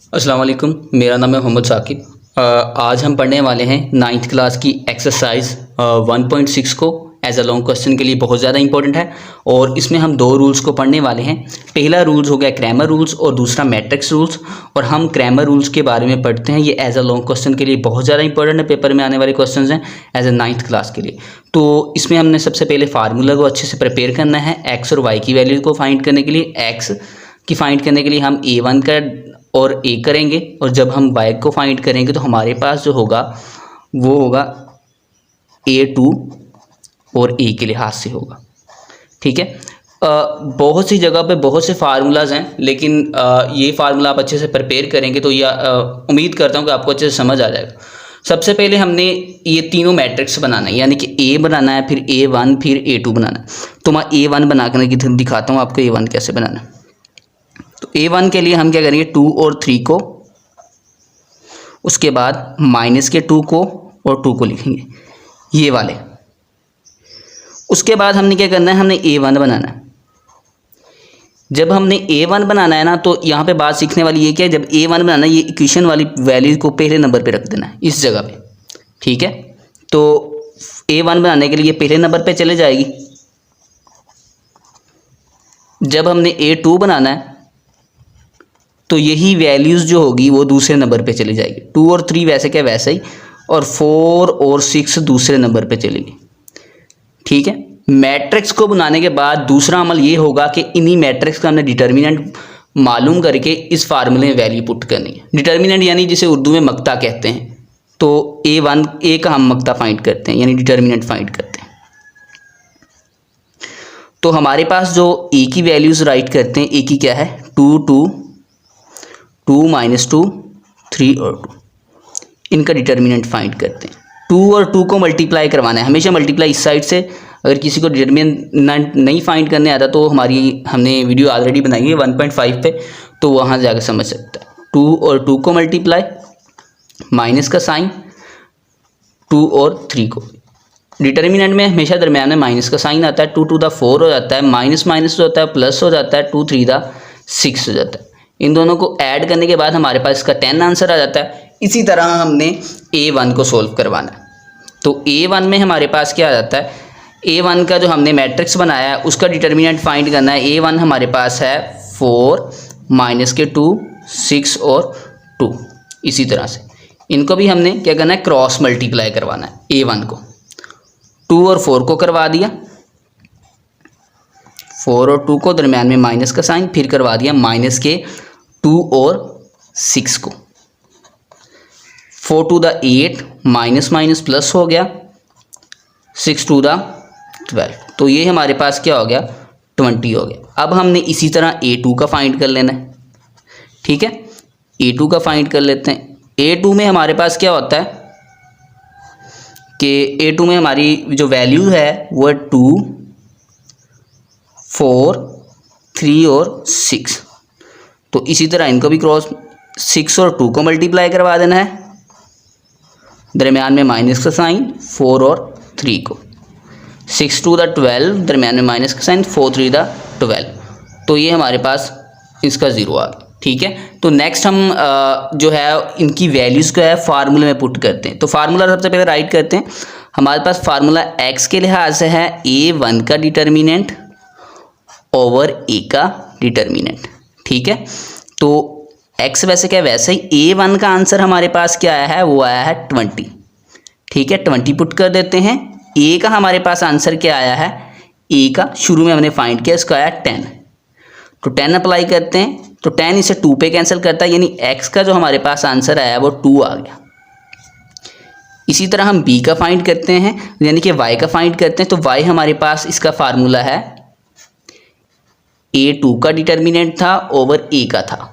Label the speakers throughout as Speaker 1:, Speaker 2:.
Speaker 1: अस्सलाम वालेकुम, मेरा नाम है मोहम्मद साकिब। आज हम पढ़ने वाले हैं 9th क्लास की एक्सरसाइज 1.6 को एज अ लॉन्ग क्वेश्चन के लिए बहुत ज़्यादा इंपॉर्टेंट है। और इसमें हम दो रूल्स को पढ़ने वाले हैं। पहला रूल्स हो गया क्रैमर रूल्स और दूसरा मैट्रिक्स रूल्स। और हम क्रैमर रूल्स के बारे में पढ़ते हैं। ये एज अ लॉन्ग क्वेश्चन के लिए बहुत ज़्यादा इंपॉर्टेंट है, पेपर में आने वाले क्वेश्चन हैं एज अ 9th क्लास के लिए। तो इसमें हमने सबसे पहले फार्मूला को अच्छे से प्रिपेयर करना है। एक्स और वाई की वैल्यू को फाइंड करने के लिए, एक्स की फाइंड करने के लिए हम A1 का और ए करेंगे, और जब हम y को फाइंड करेंगे तो हमारे पास जो होगा वो होगा A2 और a के लिहाज से होगा। ठीक है। बहुत सी जगह पे बहुत से फार्मूलाज हैं, लेकिन ये फार्मूला आप अच्छे से प्रिपेयर करेंगे तो ये उम्मीद करता हूँ कि आपको अच्छे से समझ आ जाएगा। सबसे पहले हमने ये तीनों मैट्रिक्स बनाना है, यानी कि A बनाना है, फिर A1, फिर A2 बनाना है। तो मैं A1 बना कर दिखाता हूँ आपको A1 कैसे बनाना है। तो A1 के लिए हम क्या करेंगे, 2 और 3 को, उसके बाद माइनस के 2 को और 2 को लिखेंगे ये वाले। उसके बाद हमने क्या करना है, हमने A1 बनाना है। जब हमने A1 बनाना है ना, तो यहाँ पे बात सीखने वाली ये क्या है, जब A1 बनाना है ये इक्वेशन वाली वैल्यू को पहले नंबर पे रख देना है इस जगह पे। ठीक है। तो A1 बनाने के लिए पहले नंबर पे चले जाएगी। जब हमने A2 बनाना है तो यही वैल्यूज़ जो होगी वो दूसरे नंबर पे चली जाएगी। 2 और 3 वैसे क्या वैसे ही, और 4 और 6 दूसरे नंबर पे चलेगी। ठीक है। मैट्रिक्स को बनाने के बाद दूसरा अमल ये होगा कि इन्हीं मैट्रिक्स का हमने डिटर्मिनेंट मालूम करके इस फार्मूले में वैल्यू पुट करनी है। डिटर्मिनेंट यानी जिसे उर्दू में मक्ता कहते हैं। तो A1 A का हम मक्ता फाइंड करते हैं, यानी डिटर्मिनेंट फाइंड करते हैं। तो हमारे पास जो A की वैल्यूज़ राइट करते हैं, A की क्या है, 2 2 2 -2 3 और 2, इनका डिटर्मिनेंट फाइंड करते हैं। 2 और 2 को मल्टीप्लाई करवाना है, हमेशा मल्टीप्लाई इस साइड से। अगर किसी को डिटर्मिनेंट नहीं फाइंड करने आता तो हमने वीडियो ऑलरेडी बनाई है 1.5 पे, तो वहाँ जाकर समझ सकता है। 2 और 2 को मल्टीप्लाई, माइनस का साइन, 2 और 3 को। डिटर्मिनेंट में हमेशा दरम्यान में माइनस का साइन आता है। 2 टू द 4 हो जाता है, माइनस माइनस जो होता है प्लस हो जाता है, 2 3 द 6 हो जाता है। इन दोनों को ऐड करने के बाद हमारे पास इसका 10 आंसर आ जाता है। इसी तरह हमने A1 को सोल्व करवाना है। तो A1 में हमारे पास क्या आ जाता है, A1 का जो हमने मैट्रिक्स बनाया है उसका डिटर्मिनेंट फाइंड करना है। A1 हमारे पास है 4 माइनस के 2 6 और 2। इसी तरह से इनको भी हमने क्या करना है, क्रॉस मल्टीप्लाई करवाना है। A1 को 2 और 4 को करवा दिया, 4 और 2 को दरम्यान में माइनस का साइन, फिर करवा दिया माइनस के 2 और 6 को। 4 to the 8, minus minus plus हो गया, 6 टू द 12। तो ये हमारे पास क्या हो गया, 20 हो गया। अब हमने इसी तरह A2 का फाइंड कर लेना है। ठीक है। A2 का फाइंड कर लेते हैं। A2 में हमारे पास क्या होता है कि A2 में हमारी जो वैल्यू है वो है 2 4 3 और 6। तो इसी तरह इनको भी क्रॉस, 6 और 2 को मल्टीप्लाई करवा देना है, दरम्यान में माइनस का साइन, 4 और 3 को। 6 टू द 12, दरम्यान में माइनस का साइन, 4 3 द 12। तो ये हमारे पास इसका 0 आ गया। ठीक है। तो नेक्स्ट हम जो है इनकी वैल्यूज़ को है फार्मूले में पुट करते हैं। तो फार्मूला सबसे पहले राइट करते हैं। हमारे पास फार्मूला x के लिहाज से है A1 का डिटर्मिनेंट ओवर A का डिटर्मिनेंट। ठीक है। तो x वैसे क्या वैसे ही, A1 का आंसर हमारे पास क्या आया है, वो आया है 20। ठीक है। 20 पुट कर देते हैं। A का हमारे पास आंसर क्या आया है, A का शुरू में हमने फाइंड किया, इसका आया 10। तो 10 अप्लाई करते हैं, तो 10 इसे 2 पे कैंसिल करता है, यानी x का जो हमारे पास आंसर आया वो 2 आ गया। इसी तरह हम b का फाइंड करते हैं, यानी कि y का फाइंड करते हैं। तो y हमारे पास इसका फार्मूला है, A2 का डिटर्मिनेंट था ओवर A का था।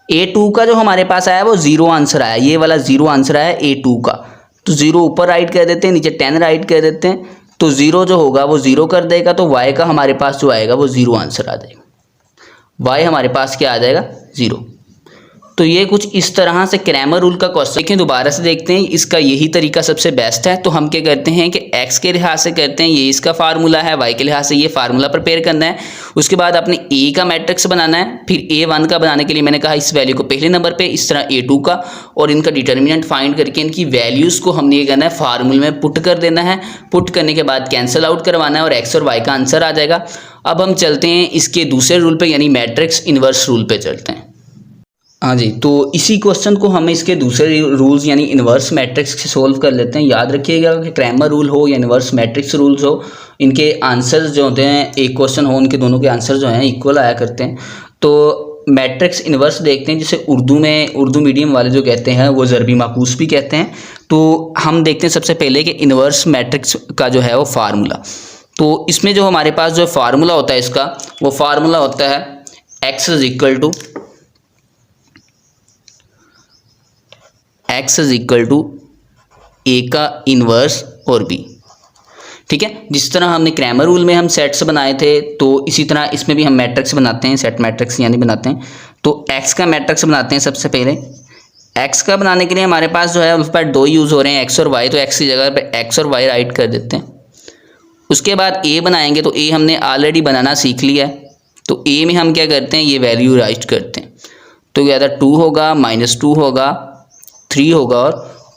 Speaker 1: A2 का जो हमारे पास आया वो 0 आंसर आया, ये वाला 0 आंसर आया A2 का। तो 0 ऊपर राइट कर देते हैं, नीचे 10 राइट कर देते हैं। तो 0 जो होगा वो 0 कर देगा, तो y का हमारे पास जो आएगा वो 0 आंसर आ जाएगा। y हमारे पास क्या आ जाएगा, 0। तो ये कुछ इस तरह से क्रैमर रूल का क्वेश्चन। लेकिन दोबारा से देखते हैं, इसका यही तरीका सबसे बेस्ट है। तो हम क्या करते हैं कि x के लिहाज से करते हैं, ये इसका फार्मूला है, y के लिहाज से ये फार्मूला प्रिपेयर करना है। उसके बाद अपने a का मैट्रिक्स बनाना है। फिर a1 का बनाने के लिए मैंने कहा इस वैल्यू को पहले नंबर पे, इस तरह a2 का, और इनका डिटर्मिनेंट फाइंड करके इनकी वैल्यूज़ को हमने ये करना है फार्मूले में पुट कर देना है। पुट करने के बाद कैंसिल आउट करवाना है और x और y का आंसर आ जाएगा। अब हम चलते हैं इसके दूसरे रूल पे, यानी मैट्रिक्स इन्वर्स रूल पे चलते हैं। हाँ जी, तो इसी क्वेश्चन को हम इसके दूसरे रूल्स यानी इन्वर्स मैट्रिक्स से सोल्व कर लेते हैं। याद रखिएगा कि क्रैमर रूल हो या इन्वर्स मैट्रिक्स रूल्स हो, इनके आंसर्स जो होते हैं, एक क्वेश्चन हो उनके दोनों के आंसर जो हैं इक्वल आया करते हैं। तो मैट्रिक्स इन्वर्स देखते हैं, जिसे उर्दू मीडियम वाले जो कहते हैं वो ज़रबी माकूस भी कहते हैं। तो हम देखते हैं सबसे पहले कि इन्वर्स मैट्रिक्स का जो है वो फार्मूला। तो इसमें जो हमारे पास जो फार्मूला होता है इसका, वो फार्मूला होता है x is equal to a का इन्वर्स और b। ठीक है, जिस तरह हमने क्रैमर रूल में हम सेट्स बनाए थे, तो इसी तरह इसमें भी हम मैट्रिक्स बनाते हैं, सेट मैट्रिक्स यानी बनाते हैं। तो x का मैट्रिक्स बनाते हैं सबसे पहले। x का बनाने के लिए हमारे पास जो है अल्फाबेट दो यूज़ हो रहे हैं, x और y। तो x की जगह पे x और y राइट कर देते हैं। उसके बाद a बनाएंगे, तो a हमने ऑलरेडी बनाना सीख लिया है। तो a में हम क्या करते हैं, ये वैल्यू राइट करते हैं। तो या 2 होगा, -2 होगा, 3 होगा और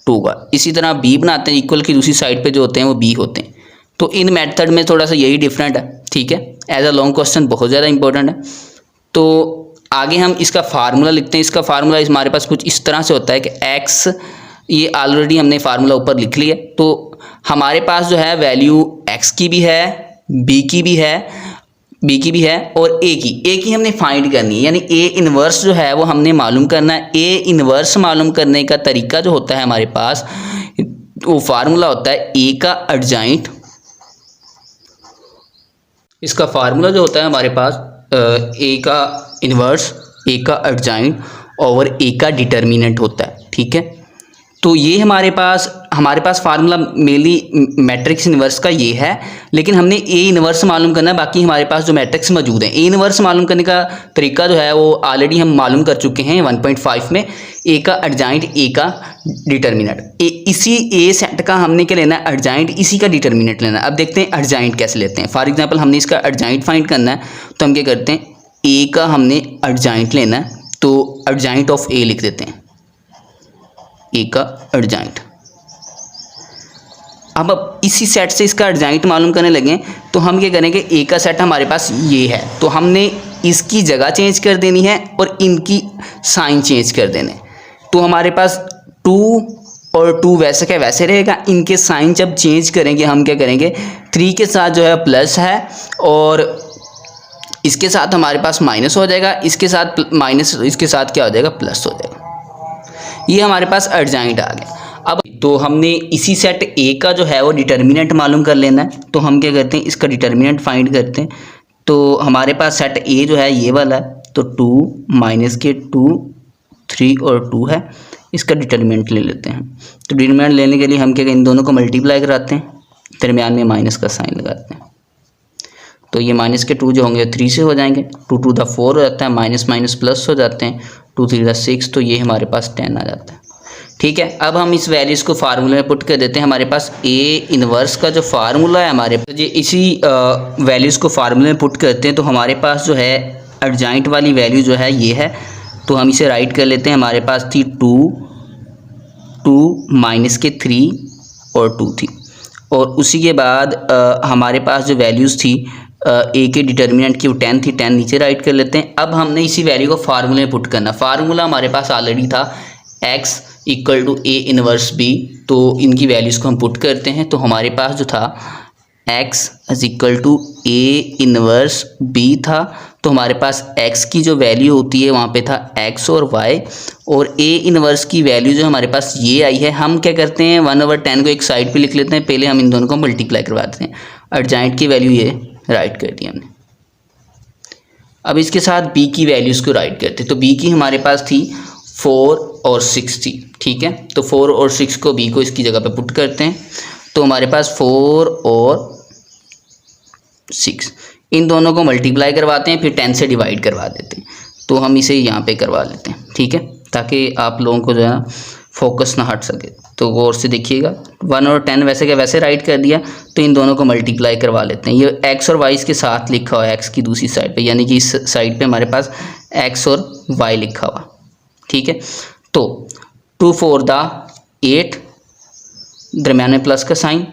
Speaker 1: 2 होगा। इसी तरह b बनाते हैं, इक्वल की दूसरी साइड पे जो होते हैं वो b होते हैं। तो इन मेथड में थोड़ा सा यही डिफरेंट है। ठीक है, एज अ लॉन्ग क्वेश्चन बहुत ज़्यादा इंपॉर्टेंट है। तो आगे हम इसका फार्मूला लिखते हैं। इसका फार्मूला हमारे पास कुछ इस तरह से होता है कि x, ये ऑलरेडी हमने फार्मूला ऊपर लिख लिया। तो हमारे पास जो है वैल्यू x की भी है, b की भी है और a की हमने फाइंड करनी है। यानी a इन्वर्स जो है वो हमने मालूम करना है। a इन्वर्स मालूम करने का तरीका जो होता है हमारे पास, वो फार्मूला होता है a का एडजॉइंट। इसका फार्मूला जो होता है हमारे पास a का इन्वर्स, a का एडजॉइंट और a का डिटर्मिनेंट होता है। ठीक है, तो ये हमारे पास फार्मूला मेनली मैट्रिक्स इन्वर्स का ये है। लेकिन हमने a इन्वर्स मालूम करना है, बाकी हमारे पास जो मैट्रिक्स मौजूद हैं। a इन्वर्स मालूम करने का तरीका जो है वो ऑलरेडी हम मालूम कर चुके हैं 1.5 में। a का एडजॉइंट, a का डिटर्मिनेंट। इसी a सेट का हमने क्या लेना है, एडजॉइंट, इसी का डिटर्मिनेंट लेना है। अब देखते हैं एडजॉइंट कैसे लेते हैं। फॉर एग्जाम्पल हमने इसका एडजॉइंट फाइंड करना है, तो हम क्या करते हैं, a का हमने एडजॉइंट लेना है। तो एडजॉइंट ऑफ a लिख देते हैं, a का एडजॉइंट। अब इसी सेट से इसका एडजॉइंट मालूम करने लगे, तो हम क्या करेंगे, a का सेट हमारे पास ये है, तो हमने इसकी जगह चेंज कर देनी है और इनकी साइन चेंज कर देने। तो हमारे पास 2 और 2 वैसे क्या वैसे रहेगा। इनके साइन जब चेंज करेंगे हम क्या करेंगे, 3 के साथ जो है प्लस है और इसके साथ हमारे पास माइनस हो जाएगा, इसके साथ माइनस, इसके साथ क्या हो जाएगा, प्लस हो जाएगा। ये हमारे पास एडजॉइंट आ गया। अब तो हमने इसी सेट a का जो है वो डिटर्मिनेंट मालूम कर लेना है। तो हम क्या करते हैं, इसका डिटर्मिनेंट फाइंड करते हैं। तो हमारे पास सेट a जो है ये वाला है, तो 2 - 2 3 और 2 है। इसका डिटर्मिनेंट ले लेते हैं। तो डिटर्मिनेंट लेने के लिए हम क्या, इन दोनों को मल्टीप्लाई कराते हैं, दरमियान में माइनस का साइन लगाते हैं। तो ये माइनस के 2 जो होंगे 3 से हो जाएंगे, 2 to the 4 हो जाता है, माइनस माइनस प्लस हो जाते हैं, 2 3 the 6, तो ये हमारे पास 10 आ जाता है। ठीक है, अब हम इस वैल्यूज़ को फार्मूले में पुट कर देते हैं। हमारे पास a इन्वर्स का जो फार्मूला है हमारे पास, ये इसी वैल्यूज़ को फार्मूले में पुट करते हैं। तो हमारे पास जो है एडजॉइंट वाली वैल्यू जो है ये है, तो हम इसे राइट कर लेते हैं। हमारे पास थी 2 माइनस के 3 और 2 थी, और उसी के बाद हमारे पास जो वैल्यूज़ थी a के डिटर्मिनेंट की, वो 10 थी, 10 नीचे राइट कर लेते हैं। अब हमने इसी वैल्यू को फार्मूले में पुट करना। फार्मूला हमारे पास ऑलरेडी था x equal to a inverse b, तो इनकी वैल्यूज़ को हम पुट करते हैं। तो हमारे पास जो था x is equal to a inverse b था। तो हमारे पास x की जो वैल्यू होती है वहाँ पे था x और y, और a इन्वर्स की वैल्यू जो हमारे पास ये आई है। हम क्या करते हैं, 1/10 को एक साइड पे लिख लेते हैं। पहले हम इन दोनों को मल्टीप्लाई करवा देते हैं। एडजॉइंट की वैल्यू ये राइट कर दी हमने। अब इसके साथ b की वैल्यूज़ को राइट करते हैं। तो b की हमारे पास थी 4 और 6 थी। ठीक है, तो 4 और 6 को b को इसकी जगह पे पुट करते हैं। तो हमारे पास 4 और 6, इन दोनों को मल्टीप्लाई करवाते हैं, फिर 10 से डिवाइड करवा देते हैं। तो हम इसे यहाँ पे करवा लेते हैं। ठीक है, ताकि आप लोगों को जो है ना फोकस ना हट सके। तो गौर से देखिएगा 1 और 10 वैसे क्या वैसे राइट कर दिया, तो इन दोनों को मल्टीप्लाई करवा लेते हैं। ये x और y इसके साथ लिखा हुआ है x की दूसरी साइड पे, यानी कि इस साइड पे हमारे पास x और y लिखा हुआ, ठीक है। तो 2 4 द 8, दरम्यान में प्लस का साइन,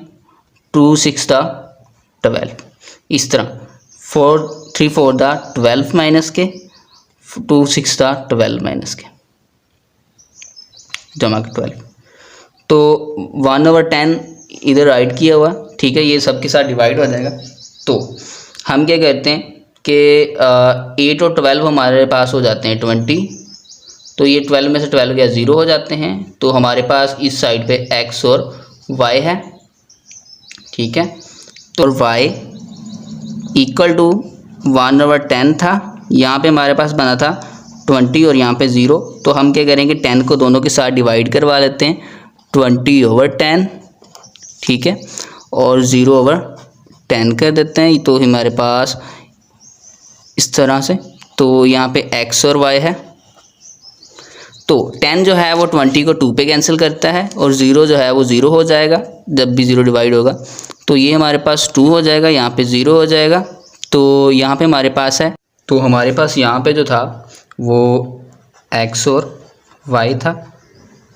Speaker 1: 2 6 द 12, इस तरह 3 4 द 12 माइनस के, 2 6 द 12 माइनस के, जमा के 12। तो 1/10 इधर राइट किया हुआ, ठीक है, ये सब के साथ डिवाइड हो जाएगा। तो हम क्या करते हैं कि 8 और 12 हमारे पास हो जाते हैं 20, तो ये 12 में से 12 गया 0 हो जाते हैं। तो हमारे पास इस साइड पे x और y है, ठीक है। तो y इक्वल टू 1/10 था, यहाँ पे हमारे पास बना था 20 और यहाँ पे 0। तो हम क्या करेंगे 10 को दोनों के साथ डिवाइड करवा लेते हैं, 20/10, ठीक है, और 0/10 कर देते हैं। तो हमारे पास इस तरह से, तो यहाँ पे x और y है। तो 10 जो है वो 20 को 2 पे कैंसिल करता है, और 0 जो है वो 0 हो जाएगा जब भी 0 डिवाइड होगा। तो ये हमारे पास 2 हो जाएगा, यहाँ पे 0 हो जाएगा। तो यहाँ पे हमारे पास है, तो हमारे पास यहाँ पे जो था वो x और y था।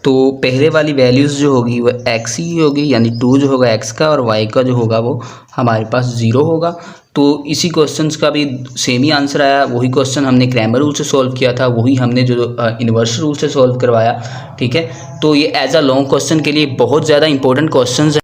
Speaker 1: तो पहले वाली वैल्यूज़ जो होगी वो x ही होगी, यानी 2 जो होगा x का, और y का जो होगा वो हमारे पास 0 होगा। तो इसी क्वेश्चंस का भी सेम ही आंसर आया। वही क्वेश्चन हमने क्रैमर रूल से सॉल्व किया था, वही हमने जो इन्वर्स रूल से सॉल्व करवाया, ठीक है। तो ये एज अ लॉन्ग क्वेश्चन के लिए बहुत ज़्यादा इंपॉर्टेंट क्वेश्चंस